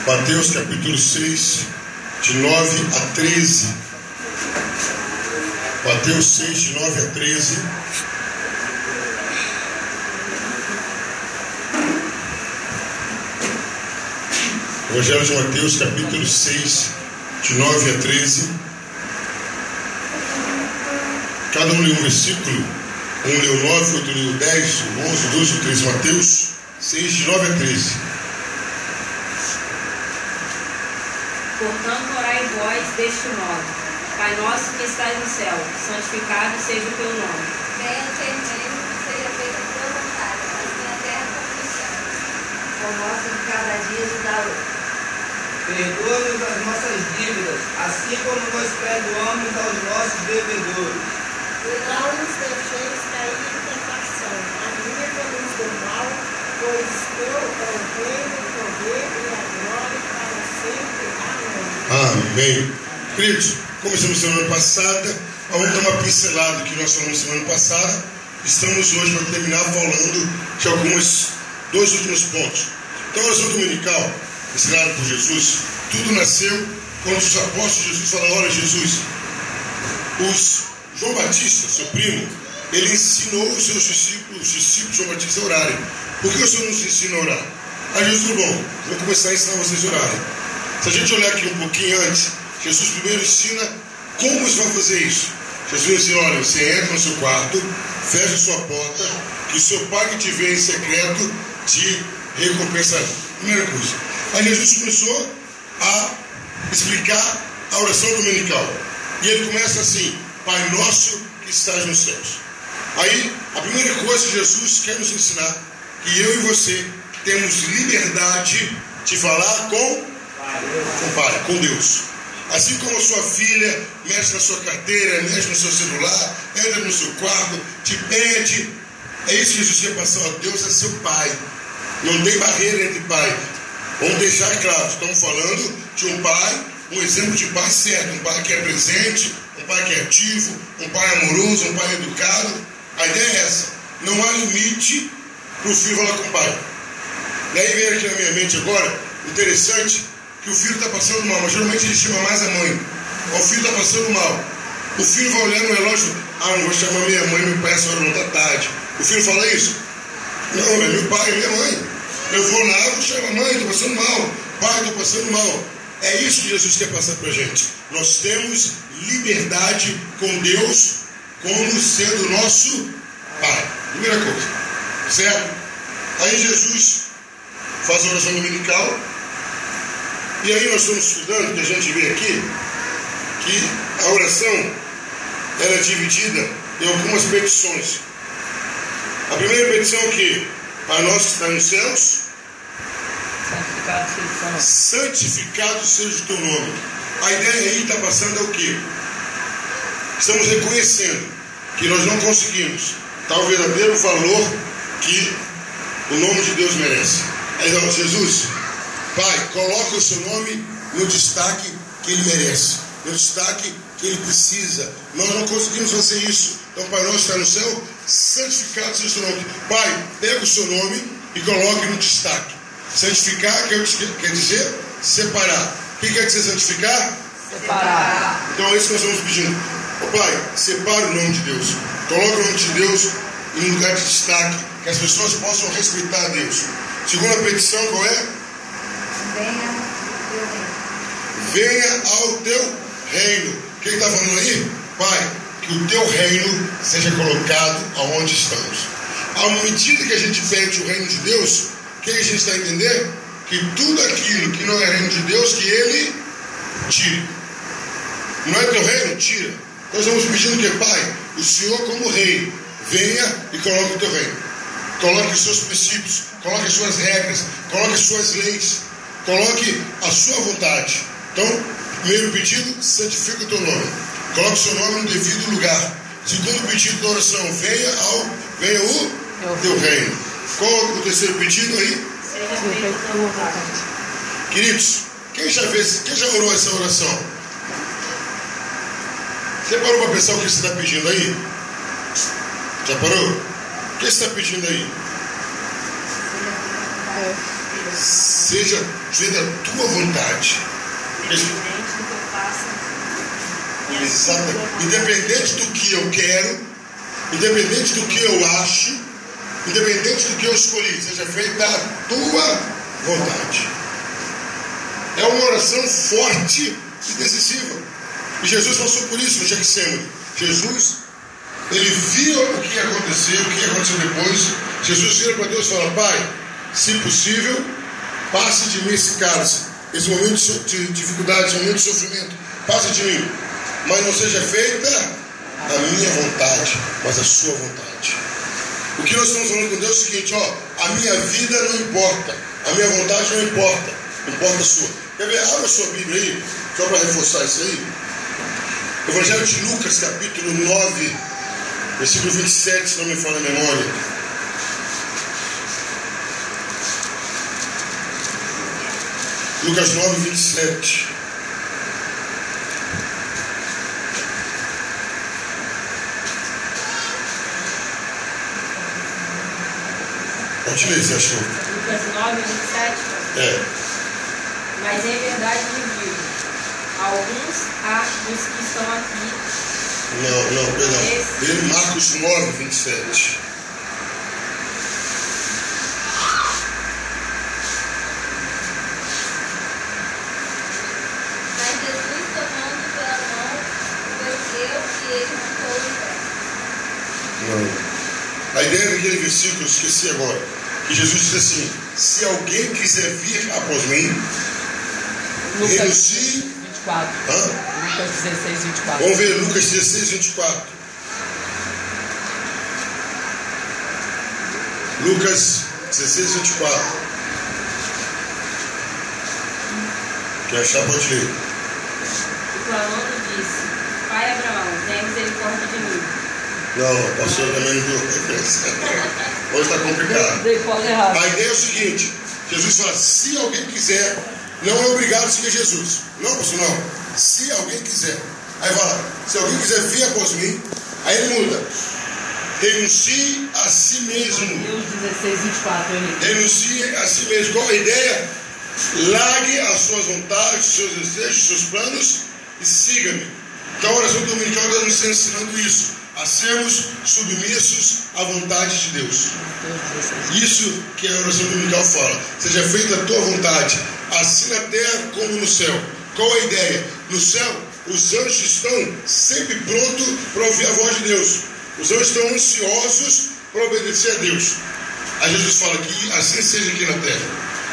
Mateus capítulo 6, de 9 a 13. Mateus 6, de 9 a 13. Evangelho de Mateus capítulo 6, de 9 a 13. Cada um leu um versículo. Um leu 9, outro leu 10, 11, 12, 13. Mateus 6, de 9 a 13. Portanto, orai vós deste modo: Pai nosso que estás no céu, santificado seja o teu nome. Venha o teu reino, seja feita a tua vontade, assim na terra como no céu. O nosso de cada dia nos dá hoje. Perdoa-nos as nossas dívidas, assim como nós perdoamos aos nossos devedores. E não nos deixeis cair em tentação, mas livra-nos do mal, pois teu é o reino, o poder e a glória para sempre. Amém. Queridos, começamos semana passada. Vamos dar uma pincelada que nós falamos semana passada. Estamos hoje para terminar falando de dois últimos pontos. Então, a oração dominical, ensinada por Jesus, tudo nasceu quando os apóstolos de Jesus falaram: olha, Jesus, João Batista, seu primo, ele ensinou os seus discípulos de João Batista a orarem. Por que o Senhor nos ensina a orar? Aí Jesus falou: bom, vou começar a ensinar vocês a orarem. Se a gente olhar aqui um pouquinho antes, Jesus primeiro ensina como você vai fazer isso. Jesus ensina: olha, você entra no seu quarto, fecha sua porta, que o seu pai que te vê em secreto te recompensará. Primeira coisa. Aí Jesus começou a explicar a oração dominical. E ele começa assim: Pai nosso que estás nos céus. Aí, a primeira coisa que Jesus quer nos ensinar, que eu e você temos liberdade de falar com Pai, com Deus. Assim como a sua filha mexe na sua carteira, mexe no seu celular, entra no seu quarto, te pede. É isso que Jesus quer passar. Deus é seu Pai. Não tem barreira entre pai. Vamos deixar claro, estamos falando de um pai, um exemplo de pai certo, um pai que é presente, um pai que é ativo, um pai amoroso, um pai educado. A ideia é essa: não há limite para o filho falar com o pai. Daí vem aqui na minha mente agora, interessante, que o filho está passando mal, mas geralmente ele chama mais a mãe. O filho está passando mal. O filho vai olhar no relógio: não vou chamar minha mãe, meu pai, essa hora não está tarde. O filho fala isso? Não, é meu pai, é minha mãe. Eu vou lá, vou chamar a mãe, estou passando mal. Pai, estou passando mal. É isso que Jesus quer passar para a gente. Nós temos liberdade com Deus como sendo nosso Pai. Primeira coisa, certo? Aí Jesus faz a oração dominical. E aí nós estamos estudando, que a gente vê aqui, que a oração ela é dividida em algumas petições. A primeira petição é que: Pai nosso que está nos céus, santificado seja o teu nome. A ideia aí está passando é o quê? Estamos reconhecendo que nós não conseguimos dar o verdadeiro valor que o nome de Deus merece. Aí nós: Jesus, Pai, coloca o seu nome no destaque que ele merece, no destaque que ele precisa. Nós não conseguimos fazer isso. Então, Pai nosso que está no céu, santificado seja o seu nome. Pai, pega o seu nome e coloque no destaque. Santificar quer dizer separar. O que quer dizer santificar? Separar. Então é isso que nós estamos pedindo. Pai, separa o nome de Deus. Coloca o nome de Deus em um lugar de destaque, que as pessoas possam respeitar a Deus. Segunda petição, qual é? Venha ao teu reino. O que ele está falando aí? Pai, que o teu reino seja colocado aonde estamos. À medida que a gente pede o reino de Deus, o que a gente está a entender? Que tudo aquilo que não é reino de Deus, que ele tire. Não é teu reino? Tira. Nós estamos pedindo que, Pai, o Senhor como rei, venha e coloque o teu reino. Coloque os seus princípios, coloque as suas regras, coloque as suas leis, coloque a sua vontade. Então, primeiro pedido: santifica o teu nome. Coloque o seu nome no devido lugar. Segundo pedido da oração: venha o teu reino. Qual é o terceiro pedido aí? Seja feita a tua vontade. Queridos, quem já orou essa oração? Você parou para pensar o que você está pedindo aí? Já parou? O que você está pedindo aí? Seja feita a tua vontade. Independente do que eu faça. Exatamente. Independente do que eu quero, independente do que eu acho, independente do que eu escolhi, seja feita a tua vontade. É uma oração forte e decisiva. E Jesus passou por isso no Getsemane. Jesus, ele via o que ia acontecer, o que ia acontecer depois. Jesus vira para Deus e fala: Pai, se possível, passe de mim esse cálice, esse momento de dificuldade, esse momento de sofrimento, passe de mim, mas não seja feita a minha vontade, mas a sua vontade. O que nós estamos falando com Deus é o seguinte: a minha vida não importa, a minha vontade não importa, importa a sua. Quer ver? Abra a sua Bíblia aí, só para reforçar isso aí. Evangelho de Lucas, capítulo 9, versículo 27, se não me falha a memória. Lucas 9, 27. Pode ler, você achou? Lucas 9, 27. Mas em verdade lhe digo, alguns há dos que estão aqui. Não, perdão. Ele, Marcos 9, 27. Mas Jesus, tomando pela mão, o ergueu e ele montou em pé. Não. A ideia daquele versículo, eu esqueci agora, que Jesus diz assim: se alguém quiser vir após mim, renuncie. 24. Lucas 16, 24. Vamos ver Lucas 16, 24. Lucas 16, 24. Quer achar, pode ler. E clamando disse: Pai Abraão, tenha misericórdia de mim. Não, a pastora também não deu referência. Hoje está complicado. Dei cola errada. A ideia é o seguinte: Jesus fala: se alguém quiser, não é obrigado a seguir Jesus. Não, pastor, não. Se alguém quiser. Aí fala: se alguém quiser vir após mim, aí ele muda. Renuncie a si mesmo. Mateus 16, 24, Henrique. Renuncie a si mesmo. Qual a ideia? Largue as suas vontades, os seus desejos, os seus planos e siga-me. Então a oração dominical está nos ensinando isso, a sermos submissos à vontade de Deus. Isso que a oração dominical fala: seja feita a tua vontade, assim na terra como no céu. Qual a ideia? No céu, os anjos estão sempre prontos para ouvir a voz de Deus. Os anjos estão ansiosos para obedecer a Deus. Aí Jesus fala que assim seja aqui na terra,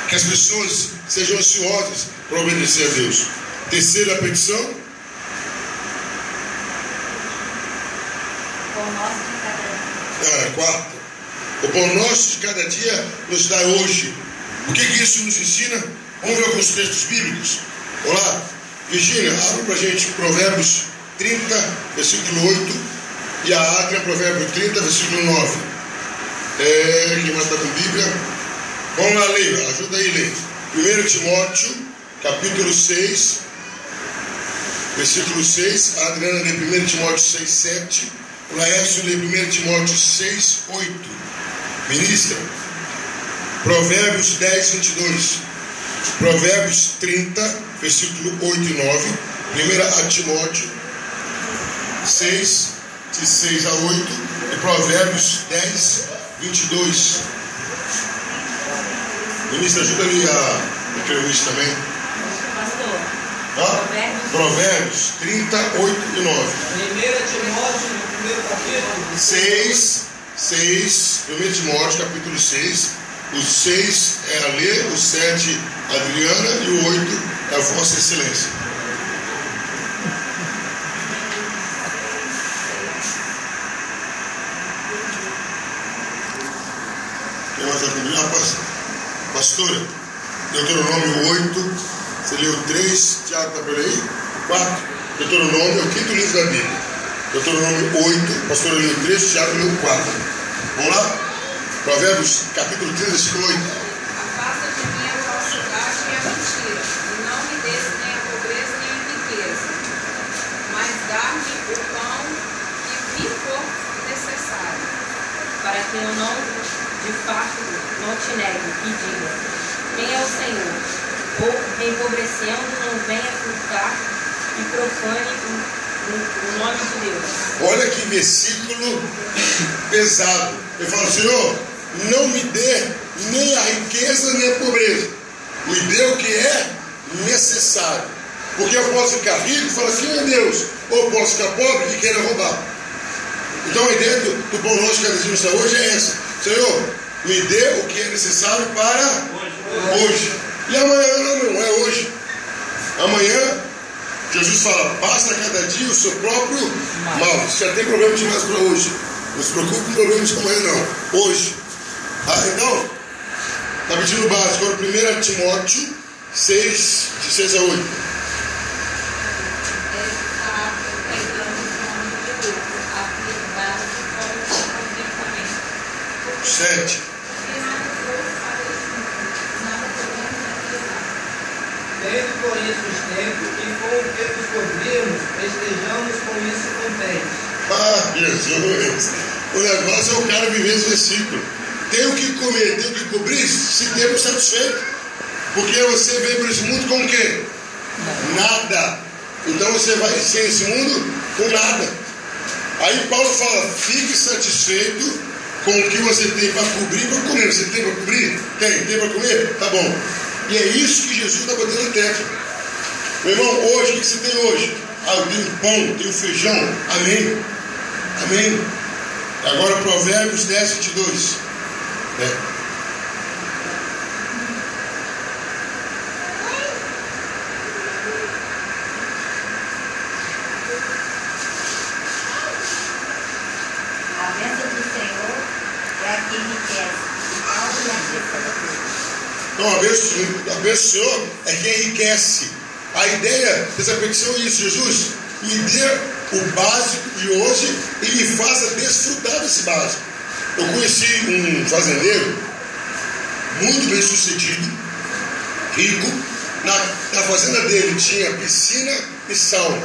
que as pessoas sejam ansiosas para obedecer a Deus. Terceira petição: Pão nosso de cada dia. quarta, o pão nosso de cada dia nos dá hoje. O que isso nos ensina? Vamos ver alguns textos bíblicos. Vamos lá. Virgínia, abre para a gente Provérbios 30, versículo 8, e a Adria, Provérbio 30, versículo 9. Quem mais está com Bíblia? Vamos lá, Leila, ajuda aí, Leila. 1 Timóteo, capítulo 6, versículo 6. A Adriana lê 1 Timóteo 6, 7. O Laércio lê 1 Timóteo 6, 8. Ministra. Provérbios 10, 22. Provérbios 30, versículo 8 e 9. 1 Timóteo 6, de 6 a 8. E Provérbios 10, 22. Ministra, ajuda ali a entrevista também. Pastor, Provérbios 30, 8 e 9. 1 Timóteo, no primeiro capítulo. 1 Timóteo, capítulo 6. O 6 é a Lê, o 7 a Adriana e o 8 é a Vossa Excelência. Quem mais vai comigo? Pastora, Deuteronômio 8, você leu 3, Tiago está por aí? 4, Deuteronômio é o quinto livro da Bíblia. Deuteronômio 8, pastora leu 3, Tiago leu 4. Vamos lá? Provérbios, capítulo 30, versículo 8. Afasta de mim a falsidade e a mentira, e não me des nem a pobreza nem a riqueza, mas dá-me o pão que me for necessário, para que eu não, de fato, não te negue e diga, quem é o Senhor? Ou, empobrecendo, não venha furtar e profane o nome de Deus. Olha que versículo pesado. Ele fala, Senhor, não me dê nem a riqueza nem a pobreza. Me dê o que é necessário. Porque eu posso ficar rico e falar assim, meu Deus, ou posso ficar pobre e querer roubar. Então a ideia do pão nosso que a gente usa hoje é essa. Senhor, me dê o que é necessário para hoje. E amanhã não é hoje. Amanhã, Jesus fala, basta cada dia o seu próprio mal. Você já tem problema demais para hoje. Não se preocupe com problemas de amanhã não. Hoje. Então, está pedindo o básico. Agora 1 Timóteo 6, de 6 a 8. Sete. Tendo, porém, sustento e com o que nos cobrimos, estejamos com isso contentes. Jesus! O negócio é o cara viver esse versículo. Tem o que comer, tem o que cobrir, se temos satisfeito. Porque você veio para esse mundo com o quê? Nada. Então você vai ser esse mundo com nada. Aí Paulo fala, fique satisfeito com o que você tem para cobrir e para comer. Você tem para cobrir? Tem para comer? Tá bom. E é isso que Jesus está botando na tecla. Meu irmão, hoje, o que você tem hoje? Eu tenho pão, tenho feijão. Amém. Amém. Agora Provérbios 10, 22. A bênção do Senhor é a que enriquece, e a riqueza. Então, a bênção do Senhor é que enriquece. A ideia dessa petição é isso: Jesus, me dê o básico de hoje e me faça desfrutar desse básico. Eu conheci um fazendeiro muito bem sucedido, rico. Na fazenda dele tinha piscina e sauna.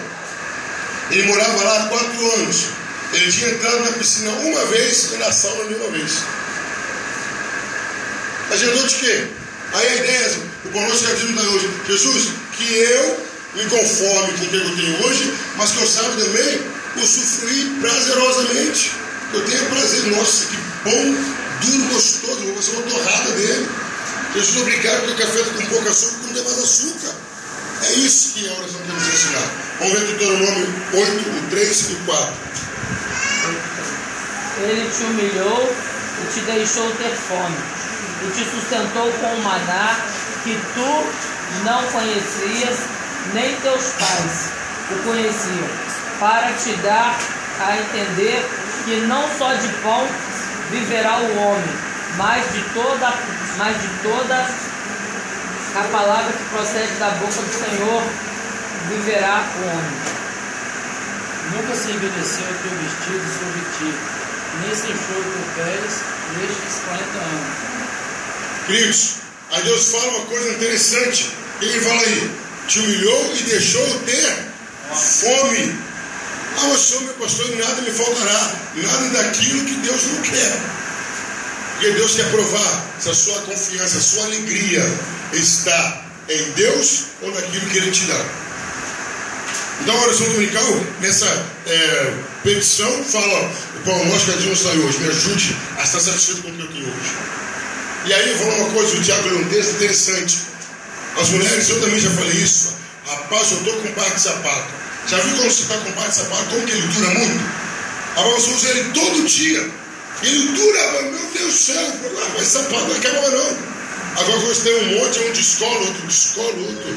Ele morava lá há 4 anos. Ele tinha entrado na piscina uma vez e na sauna nenhuma vez. Agendou de quê? Aí a ideia, o pão nosso que a gente dá hoje, Jesus, que eu me conforme com o que eu tenho hoje, mas que eu saiba também usufruir prazerosamente. Eu tenho prazer, nossa, que bom, duro, gostoso, vou fazer uma torrada dele. Jesus, obrigado, porque o café está com pouco açúcar, não tem mais açúcar. É isso que a oração quer nos ensinar. Vamos ver Deuteronômio 8, 3 e 4. Ele te humilhou e te deixou ter fome, e te sustentou com o maná que tu não conhecias, nem teus pais o conheciam, para te dar a entender que não só de pão viverá o homem, mas de toda a palavra que procede da boca do Senhor viverá o homem. Nunca se envelheceu o teu vestido sobre ti, nem se inchou o teu pés nestes 40 anos. Queridos, aí Deus fala uma coisa interessante. Ele fala aí, te humilhou e deixou ter fome. Mas Senhor, meu pastor, nada me faltará, nada daquilo que Deus não quer. Porque Deus quer provar se a sua confiança, a sua alegria está em Deus ou naquilo que Ele te dá. Então a oração dominical, nessa petição, fala, o pão nosso que a gente não sai hoje, me ajude a estar satisfeito com o que eu tenho hoje. E aí eu vou falar uma coisa, o Tiago leu um texto interessante. As mulheres, eu também já falei isso, rapaz, eu estou com um par de sapato. Já viu quando você está com um par de sapato, como que ele dura muito? Agora você usa ele todo dia. Ele dura, meu Deus do céu, mas sapato não acaba não. Agora quando você tem um monte, um descola, outro.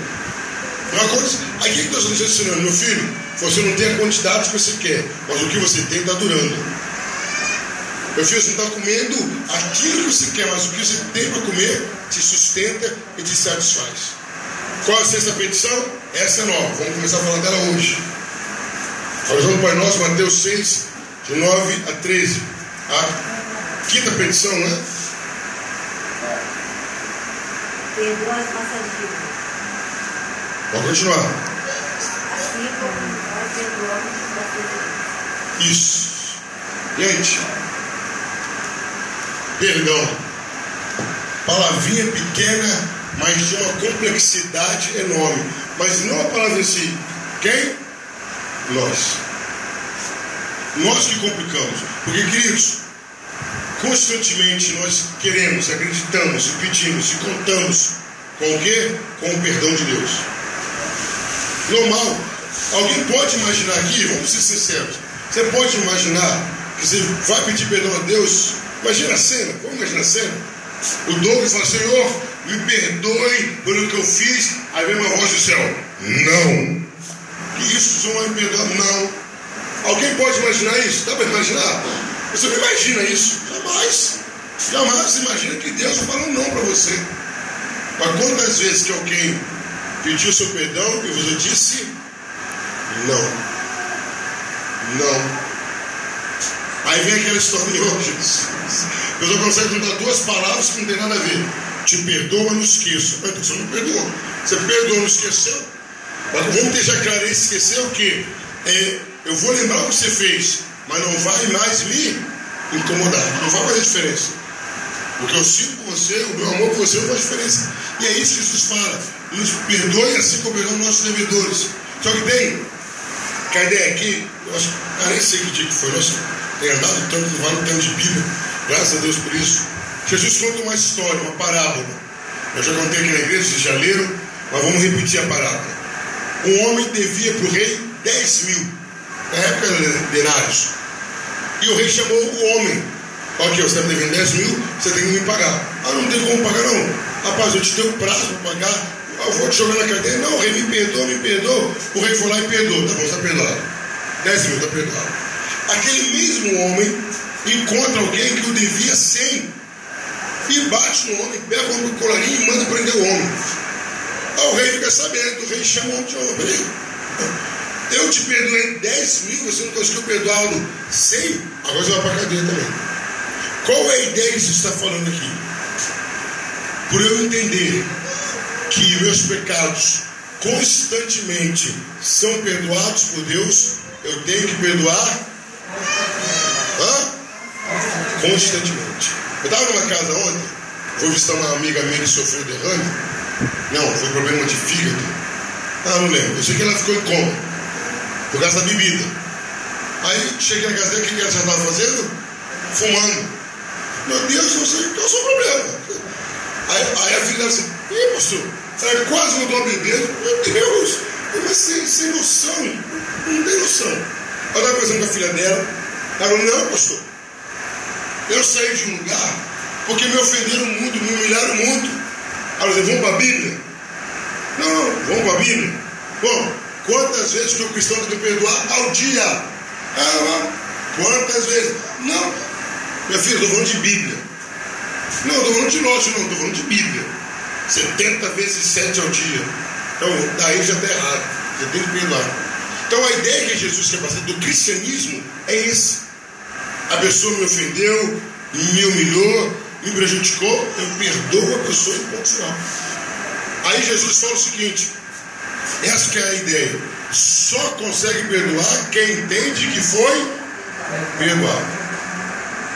Uma coisa, aí o que Deus está ensinando? Meu filho, você não tem a quantidade que você quer, mas o que você tem está durando. Meu filho, você não está comendo aquilo que você quer, mas o que você tem para comer te sustenta e te satisfaz. Qual é a sexta petição? Essa é nova, vamos começar a falar dela hoje. Oração do Pai Nosso, Mateus 6, de 9 a 13. A quinta petição, né? Perdoa as nossas dívidas, Vamos continuar. assim como nós perdoamos os nossos inimigos. Isso. Gente, Perdão. Palavrinha pequena, mas de uma complexidade enorme. Mas não a palavra em si. Quem? Nós. Nós que complicamos. Porque, queridos, constantemente nós queremos, acreditamos, e pedimos e contamos com o quê? Com o perdão de Deus. Normal. Alguém pode imaginar aqui, vamos ser sinceros, você pode imaginar que você vai pedir perdão a Deus? Imagina a cena, vamos imaginar a cena. O Douglas fala, Senhor, me perdoe pelo que eu fiz. Aí vem uma voz do céu, não. Que isso, o Senhor vai me perdoar? Não. Alguém pode imaginar isso? Dá para imaginar? Você não imagina isso? Jamais. Jamais imagina que Deus vai falar um não para você. Mas quantas vezes que alguém pediu seu perdão e você disse não? Não. Aí vem aquela historinha hoje. A pessoa consegue juntar duas palavras que não tem nada a ver. Te perdoa, não esqueça. Mas você não perdoou. Você perdoou, não esqueceu? Mas vamos deixar claro, esqueceu que eu vou lembrar o que você fez, mas não vai mais me incomodar. Não vai fazer diferença. O que eu sinto por você, o meu amor por você não faz diferença. E é isso que Jesus fala. Nos perdoe assim como perdoam nossos devedores. Só que tem a ideia aqui, eu nem sei que dia que foi, nossa, tem andado tanto, não vale tanto de Bíblia, graças a Deus por isso. Jesus conta uma história, uma parábola. Eu já contei aqui na igreja, vocês já leram, mas vamos repetir a parábola. Um homem devia para o rei 10.000, na época denários. E o rei chamou o homem. Ok, você está me devendo 10.000, você tem que me pagar. Ah, não tem como pagar não. Rapaz, eu te dei um prazo para pagar, eu vou te jogar na cadeia. Não, o rei me perdoa, me perdoa. O rei foi lá e perdoou. Tá bom, está perdoado. 10.000, está perdoado. Aquele mesmo homem encontra alguém que o devia 100 e bate no homem, pega o homem do colarinho e manda prender o homem. Aí o rei fica sabendo, o rei chama o homem de homem. Peraí, eu te perdoei 10.000, você não conseguiu perdoá-lo 100, agora você vai para a cadeia também. Qual é a ideia que você está falando aqui? Por eu entender que meus pecados constantemente são perdoados por Deus, eu tenho que perdoar constantemente. Eu estava numa casa ontem, vou visitar uma amiga minha que sofreu derrame. Não, foi problema de fígado. Ah, não lembro. Eu sei que ela ficou em coma por causa da bebida. Aí cheguei na casa dela, o que ela já estava fazendo? Fumando. Meu Deus, eu sei qual é o seu problema. Aí a filha dela assim, ih, pastor, ela quase mandou a beber. Meu Deus, mas sem noção, não tem noção. Eu estava conversando com a filha dela, ela falou, não, pastor, eu saí de um lugar porque me ofenderam muito, me humilharam muito. Ela falou, vamos para a Bíblia? Não, vamos para a Bíblia. Bom, quantas vezes que o cristão tem que perdoar ao dia? Quantas vezes? Não, minha filha, estou falando de Bíblia. Não, estou falando de lote, não, estou falando de Bíblia. 70 vezes 7 ao dia. Então, daí já está errado. Você tem que perdoar. Então, a ideia que Jesus quer passar do cristianismo é esse. A pessoa me ofendeu, me humilhou, me prejudicou, eu perdoo a pessoa em ponto final. Aí Jesus fala o seguinte, essa que é a ideia. Só consegue perdoar quem entende que foi perdoado.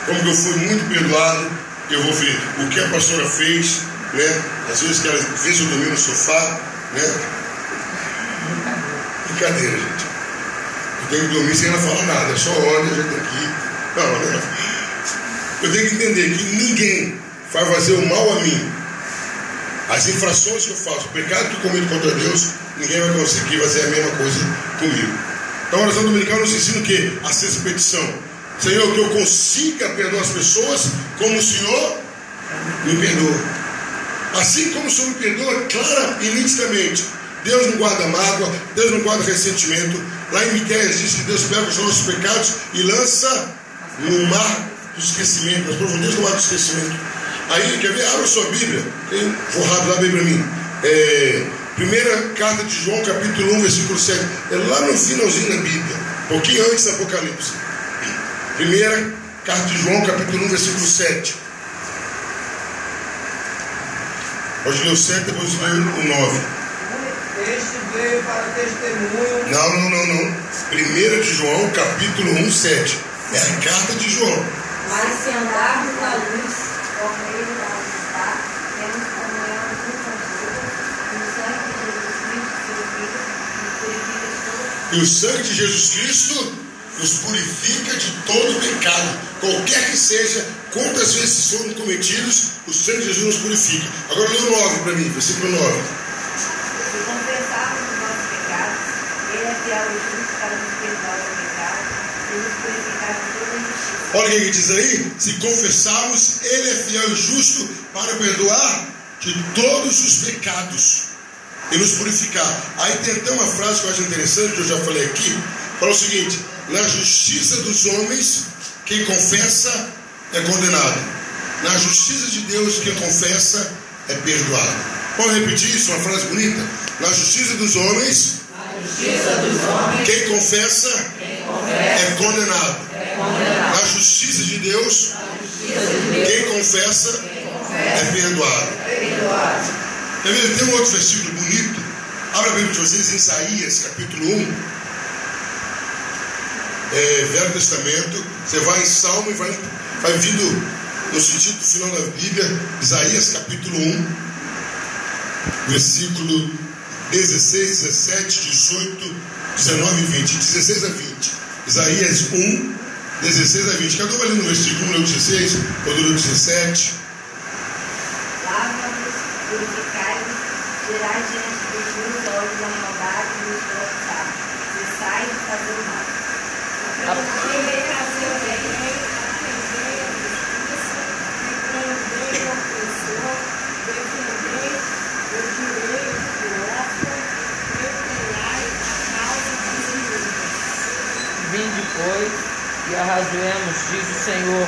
Como que eu fui muito perdoado, eu vou ver o que a pastora fez, né? Às vezes que ela fez eu dormir no sofá, né? Brincadeira, gente. Eu tenho que dormir sem ela falar nada, só olha, já tem que ir. Não, né? Eu tenho que entender que ninguém vai fazer o mal a mim. As infrações que eu faço, o pecado que eu cometo contra Deus, ninguém vai conseguir fazer a mesma coisa comigo. Então a oração dominical nos ensina o quê? A sexta petição. Senhor, que eu consiga perdoar as pessoas como o Senhor me perdoa. Assim como o Senhor me perdoa, clara e nitidamente. Deus não guarda mágoa, Deus não guarda ressentimento. Lá em Miqueias diz que Deus pega os nossos pecados e lança no mar do esquecimento, nas profundezas do mar do esquecimento. Aí, quer ver? Abra sua Bíblia. Vou rápido, abre para mim. Primeira carta de João, capítulo 1, versículo 7. É lá no finalzinho da Bíblia, um pouquinho antes do Apocalipse. Primeira carta de João, capítulo 1, versículo 7. Pode ler o 7, depois ler o 9. Este veio para testemunho. Não. 1 de João, capítulo 1, 7. É a carta de João. Mas se andarmos na luz, como ele não está, temos comunhão uns com os outros, e o sangue de Jesus Cristo nos purifica de todo. E o sangue de Jesus Cristo nos purifica de todo pecado, qualquer que seja, quantas vezes foram cometidos, o sangue de Jesus nos purifica. Agora lê o 9 para mim, versículo 9. Se confessarmos os nossos pecados, ele é fiel e justo para nos perdoar os pecados e nos purificar de toda injustiça. Olha o que ele diz aí: se confessarmos, ele é fiel e justo para perdoar de todos os pecados e nos purificar. Aí tem até uma frase que eu acho interessante, que eu já falei aqui, fala o seguinte: na justiça dos homens, quem confessa é condenado. Na justiça de Deus, quem confessa é perdoado. Vamos repetir isso, uma frase bonita? Na justiça dos homens, quem confessa é condenado. Na justiça de Deus, quem confessa é perdoado. Quer ver? Tem um outro versículo bonito. Abra a Bíblia de vocês em Isaías, capítulo 1. Velho Testamento. Você vai em Salmo e vai vindo no sentido final da Bíblia. Isaías, capítulo 1, versículo 16, 17, 18, 19 e 20. 16 a 20. Isaías 1, 16 a 20. Cada um ali no versículo 1, leu 16, ou leu 17. Lava-nos, purificai-nos, tirai diante dos meus olhos a maldade e os vossos atos. Cessai de fazer o mal. Ele fazer o bem, atender a justiça, repreender o opressor, defender o direito do órfão, empenhai a causa dos inimigos. Vinde, pois, e arrazoemos, diz o Senhor,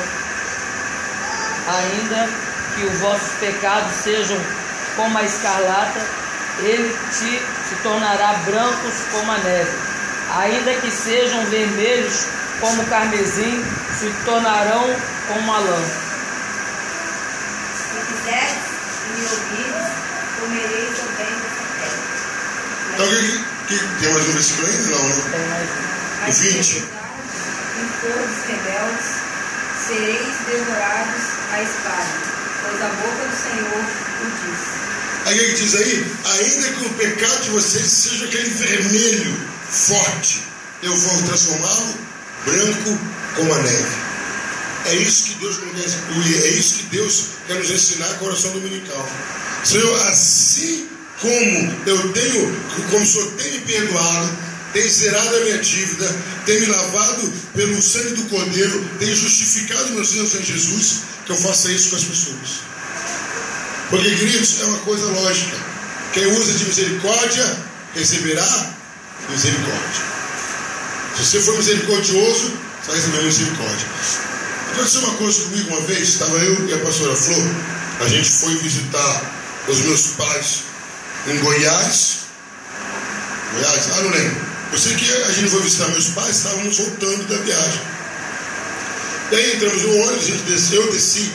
ainda que os vossos pecados sejam como a escarlata, ele se tornará brancos como a neve. Ainda que sejam vermelhos como o carmesim, se tornarão como a lã. Se quiseres e me ouvires, comereis o bem dessa terra. Então, tem mais um versículo ainda? Não, né? Tem mais um. O 20. Em todos rebeldes, sereis devorados à espada, pois a boca do Senhor o diz. Aí o que diz aí? Ainda que o pecado de vocês seja aquele vermelho forte, eu vou transformá-lo branco como a neve. É isso que Deus quer, é isso que Deus quer nos ensinar com a oração dominical. Senhor, assim como o Senhor tem me perdoado, tem zerado a minha dívida, tem me lavado pelo sangue do Cordeiro, tem justificado meus erros em Jesus, que eu faça isso com as pessoas. Porque, queridos, é uma coisa lógica. Quem usa de misericórdia receberá misericórdia. Se você for misericordioso, você vai receber misericórdia. Aconteceu uma coisa comigo uma vez. Estava eu e a pastora Flor. A gente foi visitar os meus pais em Goiás. Não lembro. Eu sei que a gente foi visitar meus pais, estávamos voltando da viagem. Daí entramos no ônibus, a gente desceu, eu desci,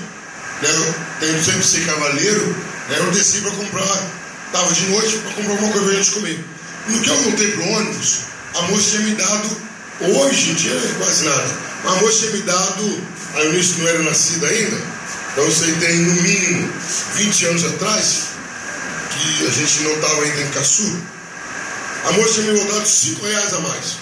né? Tendo sempre ser cavaleiro, né? Eu desci para comprar, estava de noite para comprar alguma coisa para a gente comer. No que eu voltei para o ônibus, a moça tinha me dado, hoje em dia não é quase nada, a moça tinha me dado, a Eunice não era nascida ainda, então isso aí tem no mínimo 20 anos atrás, que a gente não estava ainda em Caçu. A moça tinha me dado R$5 a mais.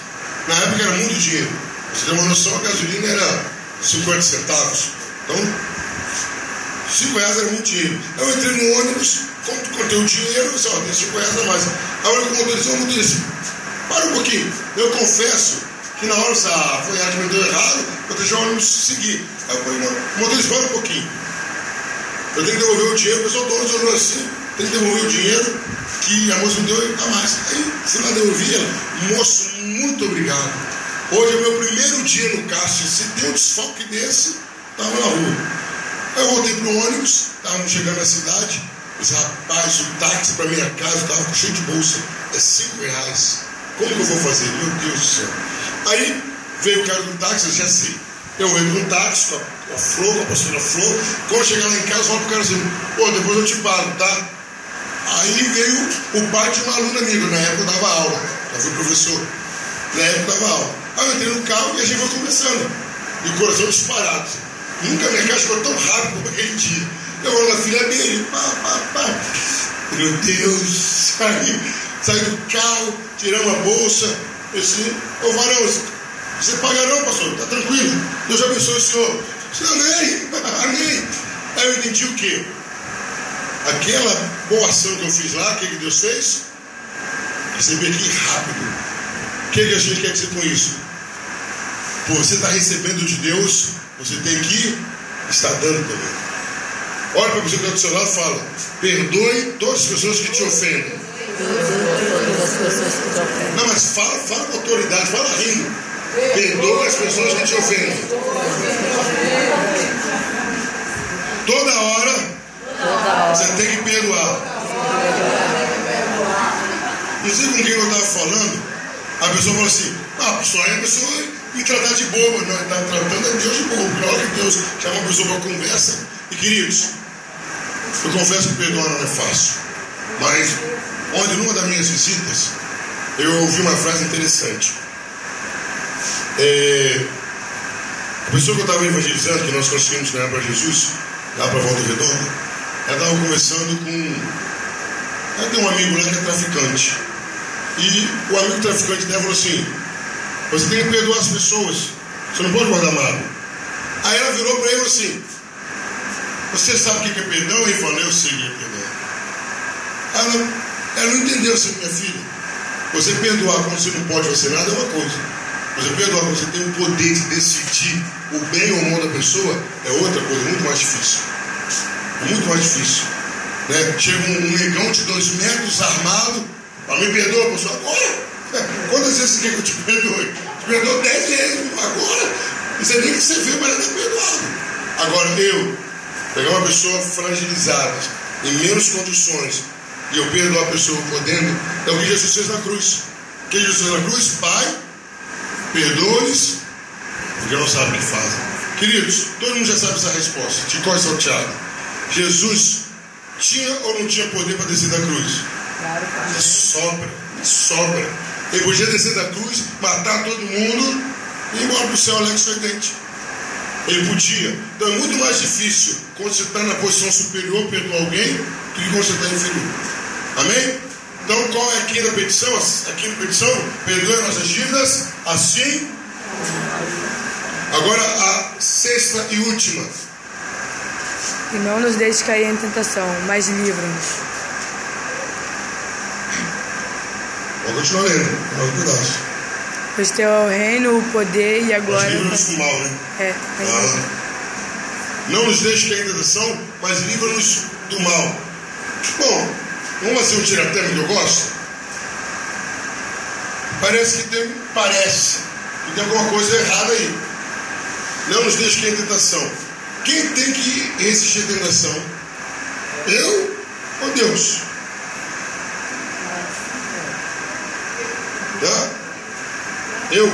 Na época era muito dinheiro. Você tem uma noção, a gasolina era 50 centavos. Então, R$5 era muito dinheiro. Eu entrei no ônibus, contei o dinheiro, eu disse, tem R$5 a mais. Aí eu falei com o motorista, para um pouquinho. Eu confesso que na hora a folhagem me deu errado, eu deixei o ônibus seguir. Aí eu falei, não, o motorista, para um pouquinho. Eu tenho que devolver o dinheiro, o pessoal do ônibus olhou assim, tem que devolver o dinheiro que a moça me deu a mais. Aí, se ela devolvia, moço, muito obrigado. Hoje é o meu primeiro dia no caixa. Se tem um desfalque desse, estava na rua. Aí eu voltei para o ônibus, estávamos chegando na cidade. Disse, rapaz, o táxi para minha casa estava cheio de bolsa. É R$5. Como que eu vou fazer? Meu Deus do céu. Aí veio o cara do táxi, eu já sei. Eu entro no táxi com a Flor, com a pastora Flor. Quando eu chegar lá em casa, eu falo pro cara assim, depois eu te pago, tá? Aí veio o pai de uma aluna amiga, na época eu dava aula, já fui professor, na época eu dava aula. Aí eu entrei no carro e a gente foi conversando, e o coração disparado. Nunca a minha casa ficou tão rápido como aquele dia. Eu olho na filha dele, pá. Meu Deus, saí do carro, tiramos a bolsa. Eu disse, ô varão, você paga não, pastor? Tá tranquilo. Deus abençoe o senhor. Amém. Aí eu entendi o quê? Aquela boa ação que eu fiz lá, o que Deus fez? Recebi aqui rápido. O que a gente quer dizer com isso? Pô, você está recebendo de Deus, você tem que estar dando também. Olha para você que está do seu lado e fala: perdoe todas as pessoas que te ofendem. Não, mas fala com autoridade, fala rindo. Perdoe as pessoas que te ofendem. Toda hora você tem que perdoar. Inclusive com quem eu estava falando, a pessoa falou assim: a pessoa me tratar de bobo. Não, está tratando a Deus de bobo. Na hora que Deus chama uma pessoa para conversa. E queridos, eu confesso que perdoar não é fácil. Mas onde numa das minhas visitas eu ouvi uma frase interessante. A pessoa que eu estava evangelizando, que nós conseguimos ganhar para Jesus, lá para a Volta Redonda, ela estava conversando com... Ela tem um amigo lá que é traficante. E o amigo traficante dela falou assim: você tem que perdoar as pessoas, você não pode guardar mágoa. Aí ela virou para ele e falou assim: você sabe o que é perdão? Ele falou: eu sei o que é perdão. Ela não entendeu assim, minha filha. Você perdoar quando você não pode fazer nada é uma coisa. Você perdoar quando você tem o poder de decidir o bem ou o mal da pessoa é outra coisa, muito mais difícil. É muito mais difícil, né? Chega um negão de 2 metros armado, me perdoa, pessoal, agora? Quantas vezes você quer que eu te perdoe? Te perdoou 10 vezes, agora? Não sei nem que você vê, mas não é perdoado. Agora eu pegar uma pessoa fragilizada, em menos condições, e eu perdoar a pessoa podendo, é o que Jesus fez na cruz. O que Jesus fez na cruz? Pai, perdoa-lhes, porque não sabem o que fazem. Queridos, todo mundo já sabe essa resposta. De cor salteado. Jesus tinha ou não tinha poder para descer da cruz? Sobra. Ele podia descer da cruz, matar todo mundo e ir embora para o céu alegre e sorridente. Ele podia. Então é muito mais difícil quando você está na posição superior perdoar alguém do que quando você está inferior. Amém? Então qual é a quinta petição? A quinta petição: perdoe nossas dívidas, assim. Agora a sexta e última: e não nos deixe cair em tentação, mas livra-nos. Vou continuar lendo, cuidado. Pois teu é o reino, o poder e a glória. Mas livra-nos do mal, né? Não nos deixe cair em tentação, mas livra-nos do mal. Bom, vamos fazer um tiratema que eu gosto? Parece que tem alguma coisa errada aí. Não nos deixe cair em tentação. Quem tem que resistir à tentação? Eu ou Deus? Tá? Eu.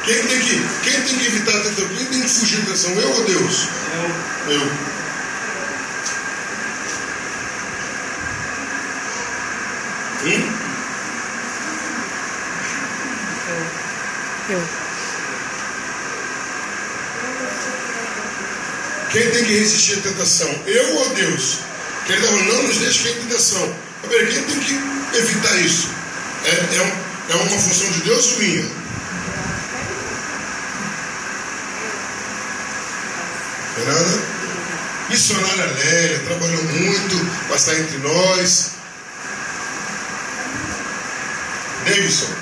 Quem tem que evitar a tentação? Quem tem que fugir da tentação? Eu ou Deus? Eu. Quem tem que resistir à tentação? Eu ou Deus? Que ele falou: não nos deixe cair em tentação. Quem tem que evitar isso? É uma função de Deus ou minha? Fernanda? Missionária Lélia, trabalhou muito, vai estar entre nós. Davidson.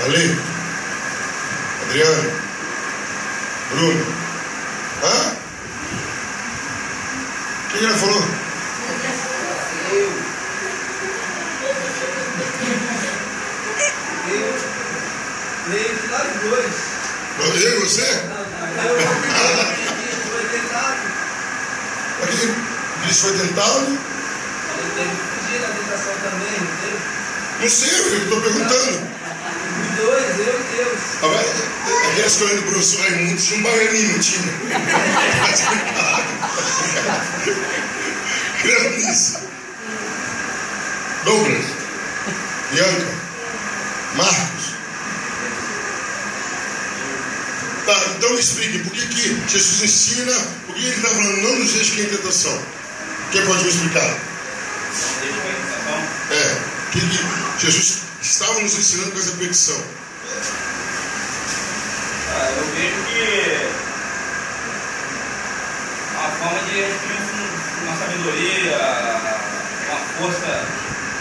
Ale? Adriano? Bruno? Hã? O que ela falou? Leio de nós dois. Eu e você? Foi tentado. Aqui, Cristo foi tentado? Ele teve que fugir da tentação também, não teve? Não sei, eu estou perguntando. Os dois, eu e Deus. Aquela escolha do professor Raimundo tinha um baianinho, tinha. Crendo nisso. Douglas, Bianca, Marcos. Tá, então me explique, por que Jesus ensina, por que ele está falando não nos deixe cair em tentação? Quem pode me explicar? Que Jesus estava nos ensinando com essa petição? Eu vejo que a forma de adquirir uma sabedoria, uma força,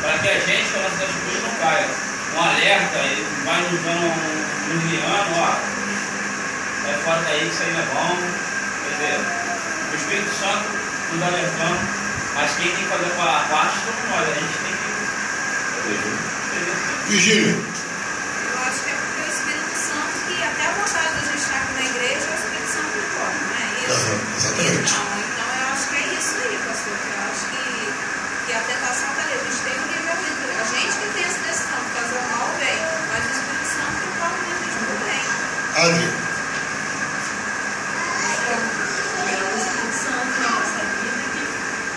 para que a gente, com as nossas atitudes, não caia. Um alerta, ele vai nos dando um guiando, ó, sai fora daí, que isso aí não é bom. Quer dizer, o Espírito Santo nos alertando, mas quem tem que fazer a parte somos nós, a gente tem que. Virgínia. Eu acho que é porque o Espírito Santo, que até a vontade da gente estar aqui na igreja, é o Espírito Santo que torna, não é isso? Exatamente. Então eu acho que é isso aí, pastor. Eu acho que a tentação está ali. A gente tem um nível livre. A gente que tem essa decisão de fazer o mal ou bem, mas o Espírito Santo que torna a gente pro bem. Adri. É o Espírito Santo na nossa vida que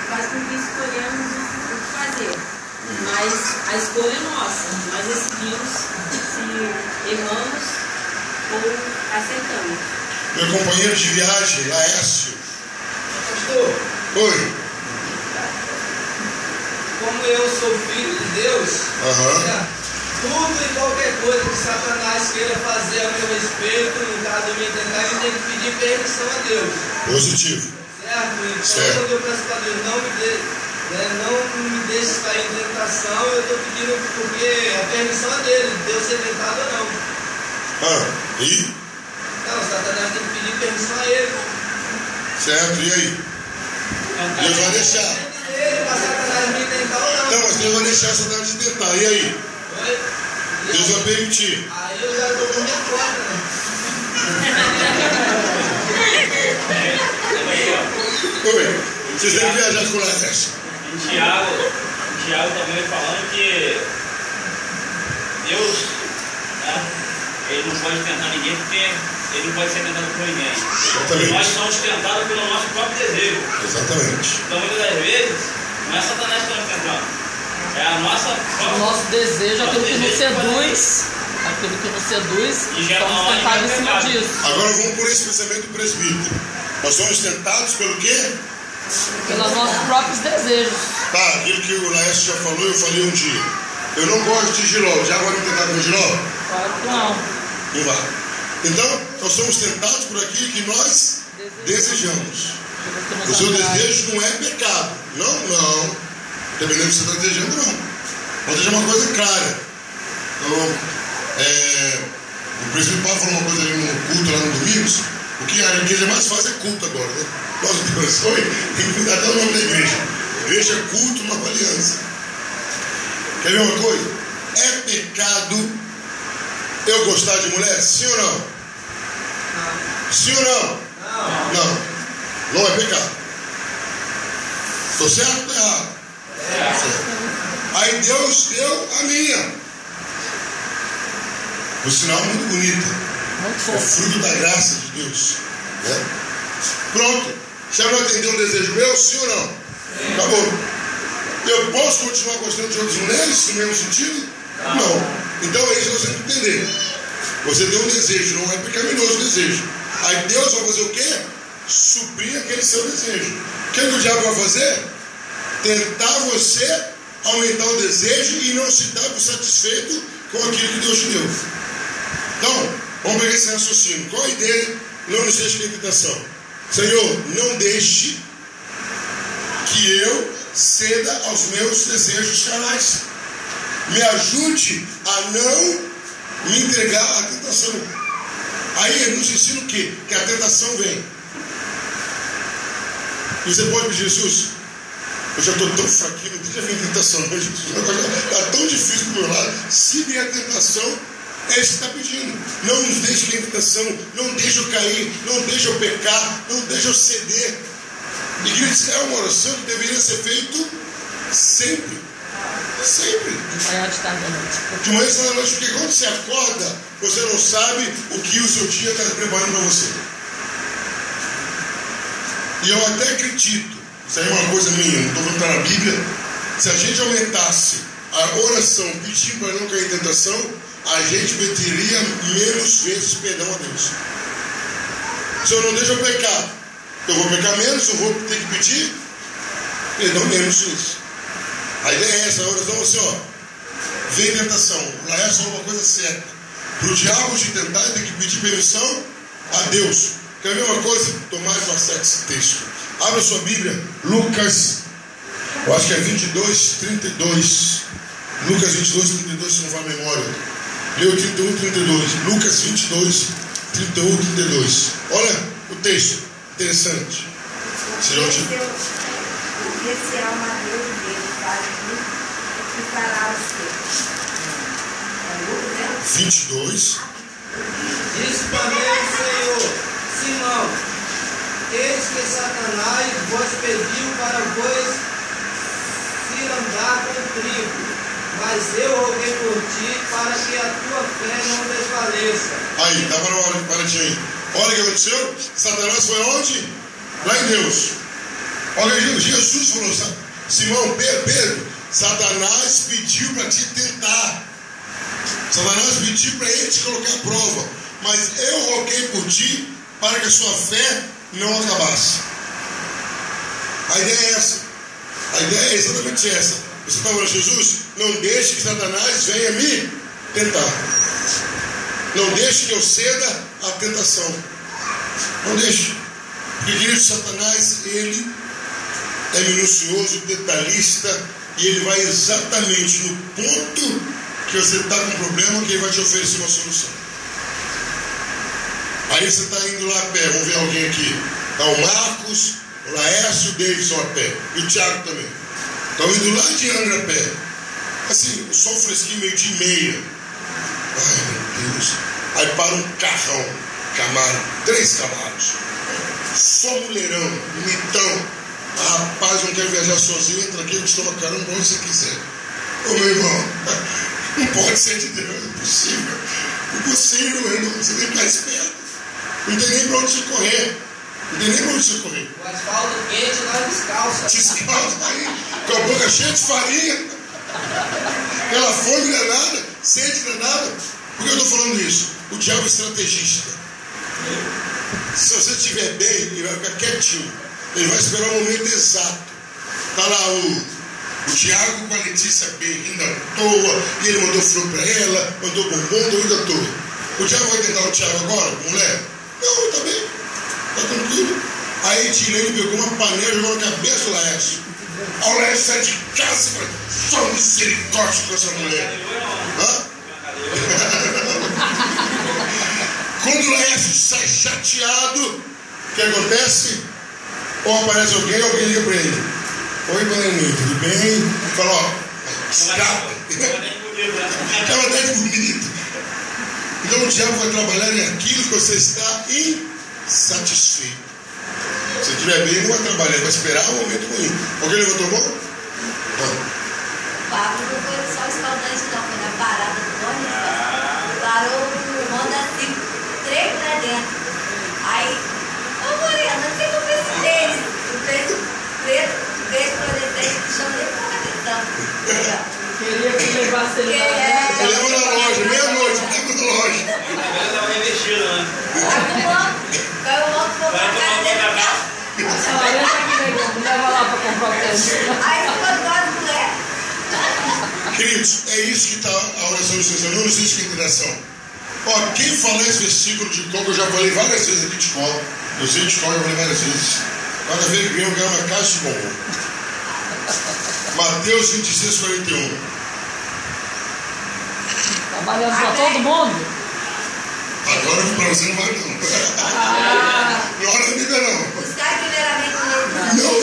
faz com que escolhamos o que fazer. Mas a escolha é nossa. Nós decidimos se erramos ou aceitamos. Meu companheiro de viagem, Laércio. Pastor, Oi. como eu sou filho de Deus, né, tudo e qualquer coisa que Satanás queira fazer a meu respeito, no caso de me tentar, eu tenho que pedir permissão a Deus. Positivo. Certo? Então, quando eu peço para Deus, não me deixe cair em tentação, eu estou pedindo porque a permissão é dele, Deus ser tentado ou não. E? Não, Satanás tem que pedir permissão a ele. Certo, e aí? Deus vai deixar. Para Satanás me tentar ou não. Não, mas Deus vai deixar Satanás te tentar, e aí? Deus vai permitir. Aí eu já estou por minha conta, né? Oi, vocês devem viajar com o Laércio. Tiago também falando que Deus, né, ele não pode tentar ninguém porque ele não pode ser tentado por ninguém. Exatamente. Nós somos tentados pelo nosso próprio desejo. Exatamente. Então muitas das vezes não é Satanás que está nos tentando, é a nossa própria. O nosso desejo, aquilo que nos seduz, E gera estamos uma tentados em cima pecado. disso. Agora vamos por esse pensamento do presbítero. Nós somos tentados pelo quê? Pelos nossos próprios desejos. Tá, aquilo que o Laércio já falou, eu falei um dia. Eu não gosto de giló. Já vai me tentar com giló? Claro que não. Não vai. Então, nós somos tentados por aquilo que nós desejamos. O seu desejo não é pecado. Não. Dependendo do que você está desejando, não. Vou deixar uma coisa clara. O presbítero Paulo falou uma coisa ali no culto, lá no Domingos. O que a igreja mais faz é culto agora, né? Nossa Deus, tem que mudar até o nome da igreja. Igreja é culto, uma aliança. Quer ver uma coisa? É pecado eu gostar de mulher? Sim ou não? Sim ou não? Não é pecado. Estou certo ou estou errado? Certo. Aí Deus deu a minha. Por sinal, muito bonita. É fruto da graça de Deus. Né? Pronto. Já não atendeu um desejo meu? Sim ou não? Acabou. Eu posso continuar gostando de outras mulheres no mesmo sentido? Não. Então é isso que você tem que entender. Você tem um desejo, não é pecaminoso o desejo. Aí Deus vai fazer o quê? Suprir aquele seu desejo. O que o diabo vai fazer? Tentar você aumentar o desejo e não se dar por satisfeito com aquilo que Deus te deu. Então, vamos pegar esse raciocínio. Qual a ideia? Não nos deixe cair em tentação. Senhor, não deixe que eu ceda aos meus desejos carnais. Me ajude a não me entregar à tentação. Aí ele nos ensina o quê? Que a tentação vem. E você pode pedir, Jesus, eu já estou tão fraquinho, não deixa vir tentação, não, Jesus. Está tão difícil do meu lado. Se vier a tentação, é isso que está pedindo. Não nos deixe cair em tentação, não deixe eu cair, não deixe eu pecar, não deixe eu ceder. Igreja, é uma oração que deveria ser feita sempre. Sempre. De manhã, de tarde, à noite. De manhã, de tarde, à noite, porque quando você acorda, você não sabe o que o seu dia está preparando para você. E eu até acredito, isso aí é uma coisa minha, não estou falando na Bíblia, se a gente aumentasse a oração pedindo para não cair em tentação, a gente pediria menos vezes perdão a Deus. Senhor, não deixa eu pecar. Eu vou pecar menos, eu vou ter que pedir perdão menos isso. A ideia é essa, a oração é assim, ó. Vem tentação. Lá é só uma coisa certa. Para o diabo te tentar, tem que pedir permissão a Deus. Quer ver uma coisa? Tomás acerta esse texto. Abra sua Bíblia, Lucas, eu acho que é 22, 32. Lucas 22, 32, se não vai a memória. Leu 31, 32. Lucas 22, 31, 32. Olha o texto, interessante. Se eu te... Esse é o madeiro dele, faz muito e fará o seu. É Lucas, né? 22. Disse também o Senhor: Simão, eis que Satanás vos pediu para vos cirandar com trigo, mas eu roguei por ti para que a tua fé não desfaleça. Aí, dá para ti. Olha o que aconteceu. Satanás foi onde? Lá em Deus. Olha, Jesus falou, Simão, Pedro, Satanás pediu para te tentar. Satanás pediu para ele te colocar à prova. Mas eu roguei por ti para que a sua fé não acabasse. A ideia é essa. A ideia é exatamente essa. Você está falando, Jesus, não deixe que Satanás venha me tentar. Não deixe que eu ceda à tentação. Não deixe. Porque, querido, Satanás, ele é minucioso, detalhista, e ele vai exatamente no ponto que você está com um problema, que ele vai te oferecer uma solução. Aí você está indo lá a pé, vamos ver alguém aqui. Está o Marcos, o Laércio, o Davidson a pé, e o Thiago também. Estão indo lá de Angra a pé. Assim, o sol fresquinho, meio de meia. Ai, meu Deus. Aí para um carrão, Camaro, 3 Camaros. Só mulherão, bonitão. Rapaz, não quero viajar sozinho, entra aqui, a gente toma caramba onde você quiser. Ô meu irmão, não pode ser de Deus, é impossível. Impossível, meu irmão, você tem que ficar esperto. Não tem nem pra onde você correr. Não tem nem pra onde você correr. O asfalto quente nós descalça. Descalça aí, com a boca cheia de farinha. Aquela fome danada, sede danada. Por que eu estou falando isso? O diabo é estrategista. Se você estiver bem, ele vai ficar quietinho. Ele vai esperar o momento exato. Está lá o Tiago com a Letícia bem, rindo à toa, e ele mandou flor para ela, mandou bombom, doido à toa. O Tiago vai tentar o Tiago agora, mulher? Não, está bem, está tranquilo. Aí Tilene pegou uma panela e jogou na cabeça do Laércio. Aí o Laércio sai de casa e fala, só misericórdia com essa mulher. Hã? Quando o Laércio sai chateado, o que acontece? Ou aparece alguém liga para ele. Oi, Bananinho, tudo bem? Fala, ó, escapa. Aquela ideia bonita. Então o diabo vai trabalhar naquilo que você está insatisfeito. Se estiver bem, ele não vai trabalhar, ele vai esperar um momento ruim. Alguém levantou a mão? O Pablo não foi só escaldante, não, foi na parada do ônibus. Parou o Honda assim, 3 pra dentro. Aí, ô Morena, o que eu fiz tênis? O preto, veio pra descer, chama nem pra atenção. Queria que levasse ele lá. Leva na loja, meia-noite, leva na loja. Ela estava revestida, né? Vai o outro for pra casa dele. Leva lá para comprar o tênis. Aí ficou duas mulheres. Queridos, é isso que está a oração de Senhor. Não existe interação. Ó, quem fala esse versículo de qual que eu já falei várias vezes aqui de escola. Eu sei de escola, eu falei várias vezes. Cada vez que vem, eu ganho uma caixa de bombom. Mateus 26, 41. Trabalhando para todo mundo? Agora para você não vai não. Não hora da Bíblia não. Buscar primeiramente o reino dos Não.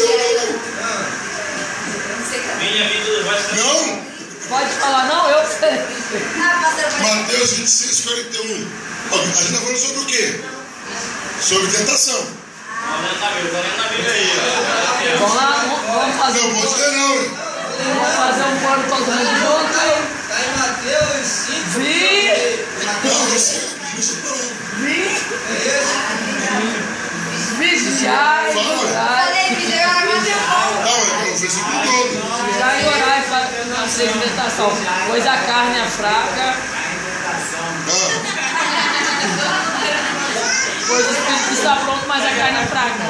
Não sei como. Minha vida vai estar. Não. Pode falar, não? Eu sei. Mateus 26, 41. Ó, a gente está falando sobre o quê? Sobre tentação. Está lendo na Bíblia aí. Vamos lá, vamos fazer Não, você não, hein? Vamos fazer um coro todo mundo junto. Está em Mateus 5. Não, você não. Vigiai, Falei, me deu a mão. Não, é o versículo todo. vigiai e orai para não ser tentação, pois a carne é fraca, pois o Espírito está pronto, mas a carne é fraca.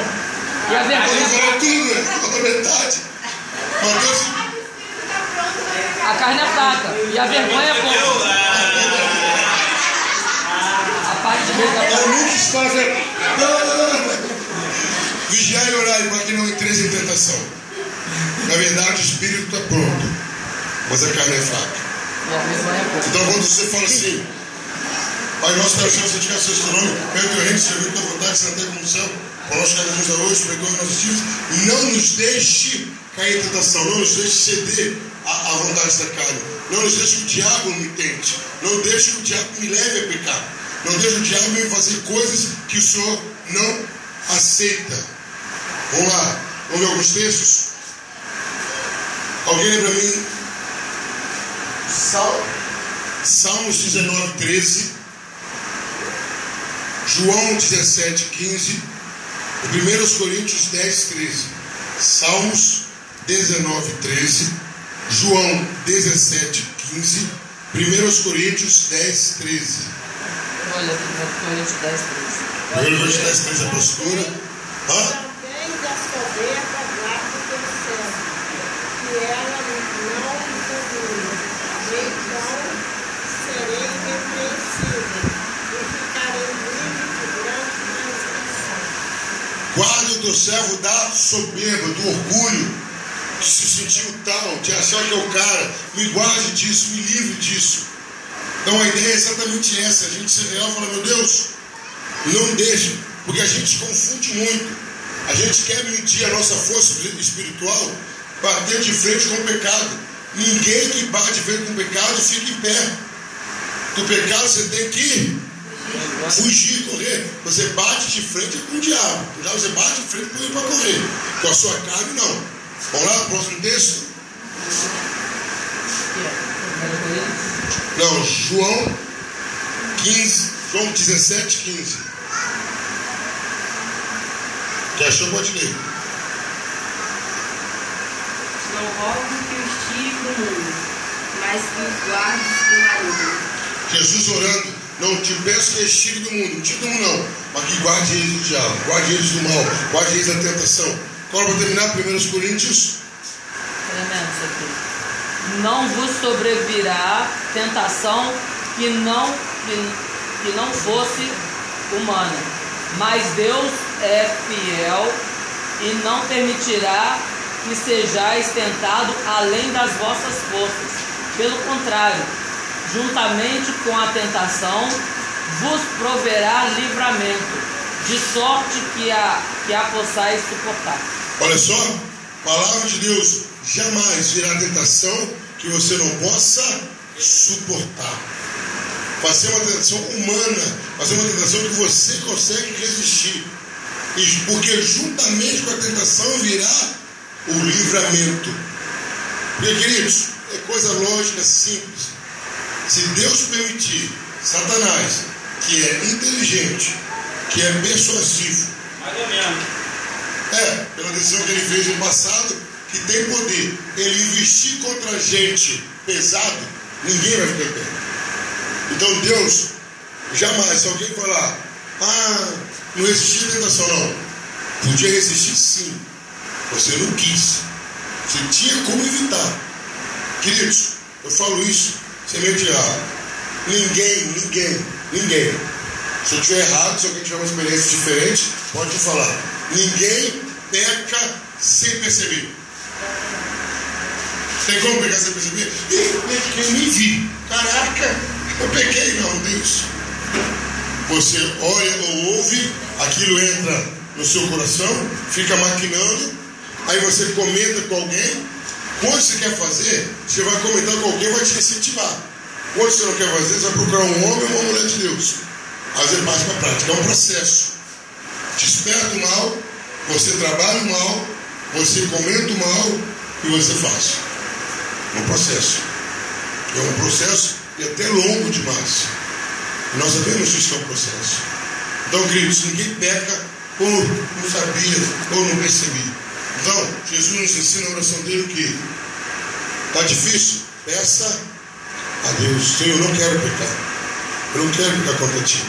E a vergonha Ele é falou fraca. tudo, né? Falou metade. Mateus, A carne é fraca. E a vergonha é pouco. A parte de Deus é eu pouco. nunca estava. Vigiar e orar para que não entreis em tentação. Na verdade, o espírito está pronto, mas a carne é fraca. E a vergonha é pouco. Então, quando você fala assim, Pai nosso que estás no céu, santificado seja o teu nome, venha o teu reino, seja feita a tua vontade, assim na terra como no céu. Conosco cada dia hoje, perdoa nossos dívidas. Não nos deixe cair em tentação, não nos deixe ceder à vontade da carne. Não nos deixe que o diabo me tente. Não deixe que o diabo me leve a pecar. Não deixe o diabo me fazer coisas que o Senhor não aceita. Vamos lá, vamos ver alguns textos. Alguém lembra mim? Salmos 19, 13. João 17, 15. E 1 Coríntios 10, 13. Salmos 19, 13. João 17, 15. 1 Coríntios 10, 13. Olha, 1 Coríntios 10, 13. 1 Coríntios 10, 13 a postura. Hã? Também da soberba guarda o teu servo, que ela não me domina. Então serei repreensível e ficarei livre de grande transgressão. Guarda o teu servo da soberba, do orgulho, de se sentir o tal, de achar que é o cara. Me guarde disso, me livre disso. Então a ideia é exatamente essa. A gente ser real e falar, meu Deus, não deixe, porque a gente confunde muito. A gente quer medir a nossa força espiritual bater de frente com o pecado. Ninguém que bate de frente com o pecado fica em pé. Do pecado você tem que fugir, correr. Você bate de frente com o diabo. O diabo você bate de frente com ele para correr. Com a sua carne, não. Vamos lá, próximo texto. Não, João 15, João 17, 15. Quem achou, pode ler. Não rogo que os tire do mundo, mas que os guardes do maligno. Jesus orando, não te peço que eles tirem do mundo, não tire do mundo não, mas que guarde eles do diabo, guarde eles do mal, guarde eles da tentação. Agora para terminar, 1 Coríntios. Tremendo isso aqui. Não vos sobrevirá tentação que não fosse humana, mas Deus é fiel e não permitirá que sejais tentado além das vossas forças. Pelo contrário, juntamente com a tentação, vos proverá livramento, de sorte que a possais suportar. Olha só, palavra de Deus, jamais virá tentação que você não possa suportar. Vai ser uma tentação humana, vai ser uma tentação que você consegue resistir. Porque juntamente com a tentação virá o livramento. Porque, queridos, é coisa lógica, simples. Se Deus permitir, Satanás, que é inteligente, que é persuasivo, Mais ou menos. pela decisão que ele fez no passado, que tem poder, ele investir contra gente pesado, ninguém vai ficar pé. Então Deus, jamais, se alguém falar, não resistiu à tentação, não. Podia resistir sim. Você não quis. Você tinha como evitar. Queridos, eu falo isso sem medo de errar. Ninguém. Se eu estiver errado, se alguém tiver uma experiência diferente, pode falar. Ninguém peca sem perceber. Tem como pecar sem perceber? Eu nem vi. Caraca, eu pequei. Não tem isso. Você olha ou ouve, aquilo entra no seu coração, fica maquinando, aí você comenta com alguém. Quando você quer fazer, você vai comentar com alguém, vai te incentivar. Quando você não quer fazer, você vai procurar um homem ou uma mulher de Deus. Aí você parte para a prática, é um processo. Desperta o mal, você trabalha o mal, você comenta o mal e você faz. É um processo. É um processo e até longo demais. E nós sabemos isso que é um processo. Então, queridos, ninguém peca ou não sabia ou não percebia. Então, Jesus nos ensina a oração dele o quê? Está difícil? Peça a Deus. Senhor, eu não quero pecar. Eu não quero pecar contra ti.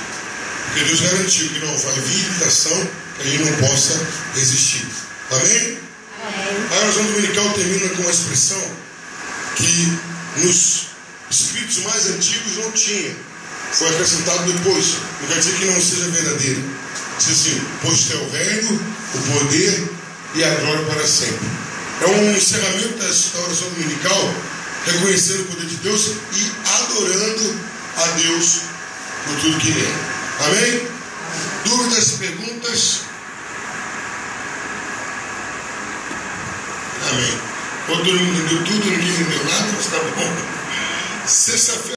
Porque Deus garantiu que não vai vir irritação que a gente não possa resistir. Amém? A oração dominical termina com uma expressão que nos escritos mais antigos não tinha. Foi acrescentado depois. Não quer dizer que não seja verdadeira. Diz assim: pois teu reino, o poder e a glória para sempre. É um encerramento da oração dominical, reconhecendo o poder de Deus e adorando a Deus por tudo que Ele é. Amém? Dúvidas, perguntas? Amém. Quando todo mundo entendeu tudo, ninguém entendeu nada, mas está bom. Sexta-feira.